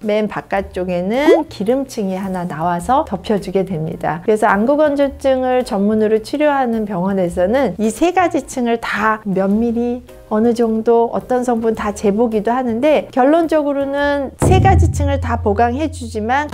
맨 바깥쪽에는 기름층이 하나 나와서 덮여주게 됩니다. 그래서 안구건조증을 전문으로 치료하는 병원에서는 이 세 가지 층을 다 몇 미리 어느 정도 어떤 성분 다 재보기도 하는데, 결론적으로는 세 가지 층을 다 보강해 주지만.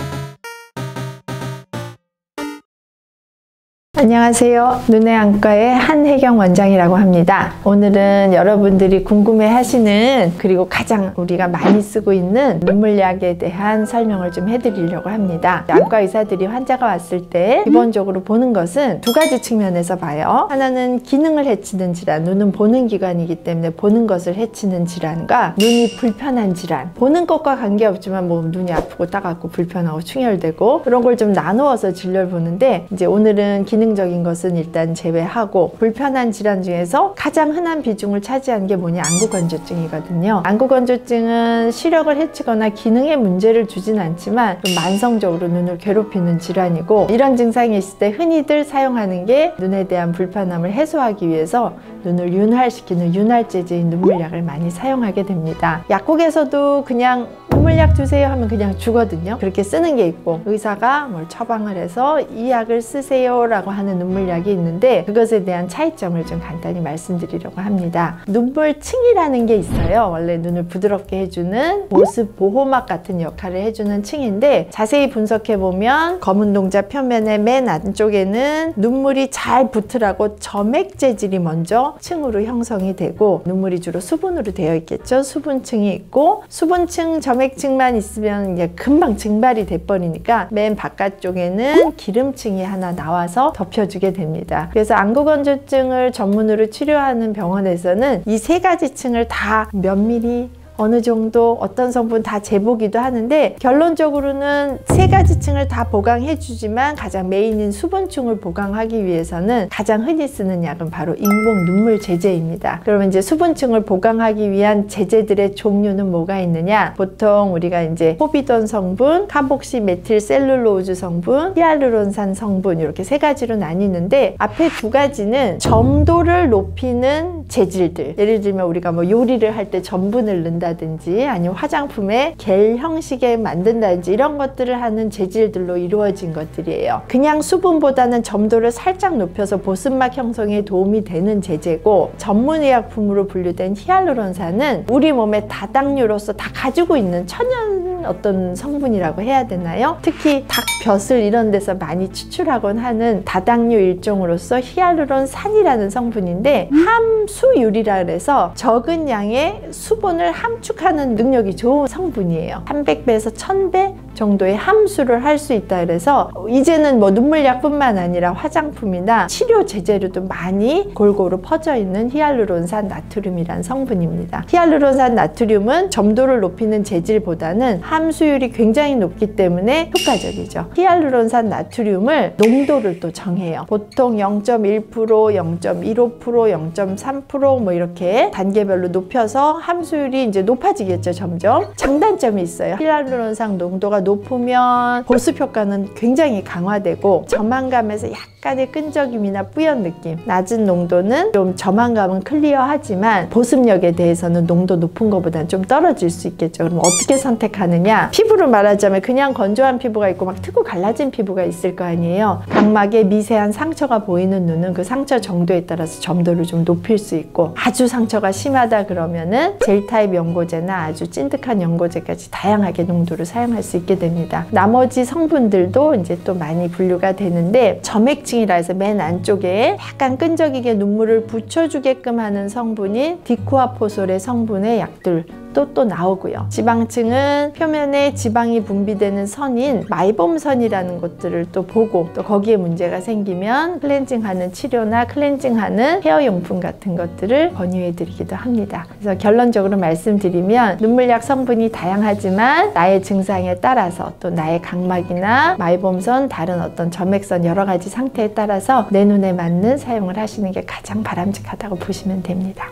안녕하세요. 눈의 안과의 한혜경 원장이라고 합니다. 오늘은 여러분들이 궁금해 하시는, 그리고 가장 우리가 많이 쓰고 있는 눈물약에 대한 설명을 좀 해드리려고 합니다. 안과 의사들이 환자가 왔을 때 기본적으로 보는 것은 두 가지 측면에서 봐요. 하나는 기능을 해치는 질환, 눈은 보는 기관이기 때문에 보는 것을 해치는 질환과 눈이 불편한 질환. 보는 것과 관계없지만 뭐 눈이 아프고 따갑고 불편하고 충혈되고 그런 걸 좀 나누어서 진료를 보는데, 이제 오늘은 기능적인 것은 일단 제외하고 불편한 질환 중에서 가장 흔한 비중을 차지하는 게 뭐냐, 안구건조증이거든요. 안구건조증은 시력을 해치거나 기능에 문제를 주진 않지만 좀 만성적으로 눈을 괴롭히는 질환이고, 이런 증상이 있을 때 흔히들 사용하는 게 눈에 대한 불편함을 해소하기 위해서 눈을 윤활시키는 윤활제제인 눈물약을 많이 사용하게 됩니다. 약국에서도 그냥 눈물약 주세요 하면 그냥 주거든요. 그렇게 쓰는 게 있고, 의사가 뭘 처방을 해서 이 약을 쓰세요 라고 하는 눈물약이 있는데, 그것에 대한 차이점을 좀 간단히 말씀드리려고 합니다. 눈물층이라는 게 있어요. 원래 눈을 부드럽게 해주는 보습 보호막 같은 역할을 해주는 층인데, 자세히 분석해 보면 검은 동자 표면의 맨 안쪽에는 눈물이 잘 붙으라고 점액 재질이 먼저 층으로 형성이 되고, 눈물이 주로 수분으로 되어 있겠죠. 수분층이 있고, 수분층 점액층만 있으면 이제 금방 증발이 돼버리니까 맨 바깥쪽에는 기름층이 하나 나와서 덮여주게 됩니다. 그래서 안구건조증을 전문으로 치료하는 병원에서는 이 세 가지 층을 다 몇 미리 어느 정도 어떤 성분 다 재보기도 하는데, 결론적으로는 세 가지 층을 다 보강해 주지만 가장 메인인 수분층을 보강하기 위해서는 가장 흔히 쓰는 약은 바로 인공 눈물 제제입니다. 그러면 이제 수분층을 보강하기 위한 제제들의 종류는 뭐가 있느냐, 보통 우리가 이제 포비돈 성분, 카복시 메틸 셀룰로즈 성분, 히알루론산 성분, 이렇게 세 가지로 나뉘는데, 앞에 두 가지는 점도를 높이는 재질들, 예를 들면 우리가 뭐 요리를 할 때 전분을 넣는다 든지 아니면 화장품에 겔 형식에 만든다든지 이런 것들을 하는 재질들로 이루어진 것들이에요. 그냥 수분보다는 점도를 살짝 높여서 보습막 형성에 도움이 되는 제제고, 전문의약품으로 분류된 히알루론산은 우리 몸의 다당류로서 다 가지고 있는 천연 어떤 성분이라고 해야 되나요? 특히 닭 벼슬 이런 데서 많이 추출하곤 하는 다당류 일종으로서 히알루론산이라는 성분인데, 함수율이라 그래서 적은 양의 수분을 함축하는 능력이 좋은 성분이에요. 300배에서 1000배 정도의 함수를 할 수 있다 그래서 이제는 뭐 눈물약뿐만 아니라 화장품이나 치료 제재로도 많이 골고루 퍼져 있는 히알루론산 나트륨이란 성분입니다. 히알루론산 나트륨은 점도를 높이는 재질보다는 함수율이 굉장히 높기 때문에 효과적이죠. 히알루론산 나트륨을 농도를 또 정해요. 보통 0.1%, 0.15%, 0.3% 뭐 이렇게 단계별로 높여서 함수율이 이제 높아지겠죠. 점점 장단점이 있어요. 히알루론산 농도가 높으면 보습 효과는 굉장히 강화되고, 저만감에서 약간의 끈적임이나 뿌연 느낌, 낮은 농도는 좀 저만감은 클리어하지만 보습력에 대해서는 농도 높은 것보다는 좀 떨어질 수 있겠죠. 그럼 어떻게 선택하느냐, 피부로 말하자면 그냥 건조한 피부가 있고 막 트고 갈라진 피부가 있을 거 아니에요. 각막에 미세한 상처가 보이는 눈은 그 상처 정도에 따라서 점도를 좀 높일 수 있고, 아주 상처가 심하다 그러면은 젤 타입 연고제나 아주 찐득한 연고제까지 다양하게 농도를 사용할 수 있게 됩니다. 나머지 성분들도 이제 또 많이 분류가 되는데, 점액층이라 해서 맨 안쪽에 약간 끈적이게 눈물을 붙여주게끔 하는 성분인 디쿠아포솔의 성분의 약들 또 나오고요. 지방층은 표면에 지방이 분비되는 선인 마이봄선이라는 것들을 또 보고, 또 거기에 문제가 생기면 클렌징하는 치료나 클렌징하는 헤어용품 같은 것들을 권유해 드리기도 합니다. 그래서 결론적으로 말씀드리면, 눈물약 성분이 다양하지만 나의 증상에 따라서, 또 나의 각막이나 마이봄선, 다른 어떤 점액선 여러 가지 상태에 따라서 내 눈에 맞는 사용을 하시는 게 가장 바람직하다고 보시면 됩니다.